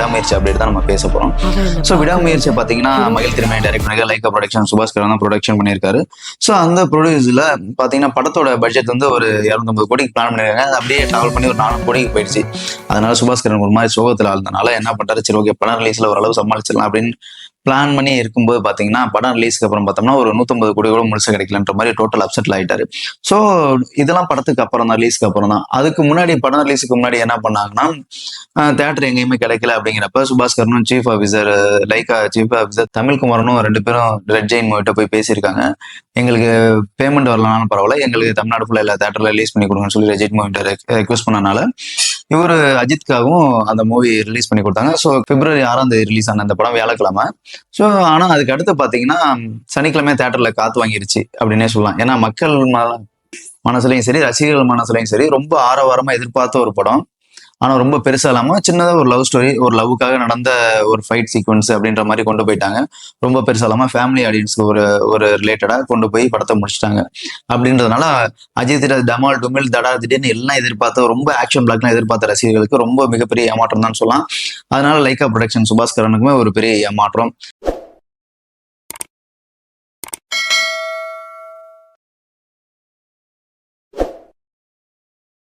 விடாமுயற்சி அப்டேட் தான் நம்ம பேச போறோம். ஸோ விடாமுயற்சி பார்த்தீங்கன்னா மகிழ் திருமணி டைரக்ட் பண்ணி லைக்கா ப்ரொடக்ஷன் சுபாஸ்கரன் தான் ப்ரொடக்ஷன் பண்ணியிருக்காரு. ஸோ அந்த ப்ரொடியூஸ்ல பார்த்தீங்கன்னா படத்தோட பட்ஜெட் வந்து ஒரு 250 கோடிக்கு பிளான் பண்ணிருக்காங்க. அது அப்படியே டிராவல் பண்ணி ஒரு 400 கோடிக்கு போயிடுச்சு. அதனால சுபாஸ்கரன் ஒரு மாதிரி சோகத்தில் ஆழ்ந்தனால என்ன பண்றாரு, சரி ஓகே படம் ரிலீஸ்ல ஓரளவு சமாளிச்சிடலாம் அப்படின்னு பிளான் பண்ணி இருக்கும்போது பாத்தீங்கன்னா படம் ரிலீஸ்க்கு அப்புறம் பார்த்தோம்னா ஒரு 150 கோடி கூட முழுசா கிடைக்கலன்ற மாதிரி டோட்டல் அப்செட்ல ஆயிட்டாரு. ஸோ இதெல்லாம் படத்துக்கு அப்புறம் தான், ரிலீஸ்க்கு அப்புறம் தான். அதுக்கு முன்னாடி படம் ரிலீஸுக்கு முன்னாடி என்ன பண்ணாங்கன்னா தேட்டர் எங்கேயுமே கிடைக்கல அப்படிங்கிறப்ப சுபாஸ்கரனும் chief officer Lyca chief officer தமிழ்குமாரனும் 2 பேரும் ரெட் ஜெயின் மூவிட்ட போய் பேசியிருக்காங்க. எங்களுக்கு பேமெண்ட் வரலனாலும் பரவாயில்ல, எங்களுக்கு தமிழ்நாடு ஃபுல்லா எல்லா தேட்டர்ல ரிலீஸ் பண்ணி கொடுங்கன்னு சொல்லி ரெட் ஜெயின் மூவிட்ட ரெக்வஸ்ட் பண்ணனால இவர் அஜித்காகவும் அந்த மூவி ரிலீஸ் பண்ணி கொடுத்தாங்க. ஸோ பிப்ரவரி 6ஆம் தேதி ரிலீஸ் ஆன அந்த படம் வியாழக்கிழமை. ஸோ ஆனால் அதுக்கு அடுத்து பார்த்தீங்கன்னா சனிக்கிழமை தேட்டர்ல காத்து வாங்கிருச்சு அப்படின்னே சொல்லலாம். ஏன்னா மக்கள் மனசுலையும் சரி ரசிகர்கள் மனசுலையும் சரி ரொம்ப ஆரவாரமா எதிர்பார்த்த ஒரு படம். ஆனால் ரொம்ப பெருசா இல்லாமல் சின்னதாக ஒரு லவ் ஸ்டோரி, ஒரு லவ்வுக்காக நடந்த ஒரு ஃபைட் சீக்வன்ஸ் அப்படின்ற மாதிரி கொண்டு போயிட்டாங்க. ரொம்ப பெருசா இல்லாமல் ஃபேமிலி ஆடியன்ஸ்க்கு ஒரு ரிலேட்டடாக கொண்டு போய் படத்தை முடிச்சிட்டாங்க. அப்படின்றதுனால அஜித் டமால் டுமில் தடா திடீர்னு எல்லாம் எதிர்பார்த்த ரொம்ப ஆக்ஷன் பிளாக்லாம் எதிர்பார்த்த ரசிகர்களுக்கு ரொம்ப மிகப்பெரிய ஏமாற்றம் தான் சொல்லலாம். அதனால லைக்கா ப்ரொடக்ஷன் சுபாஸ்கரனுக்குமே ஒரு பெரிய ஏமாற்றம்.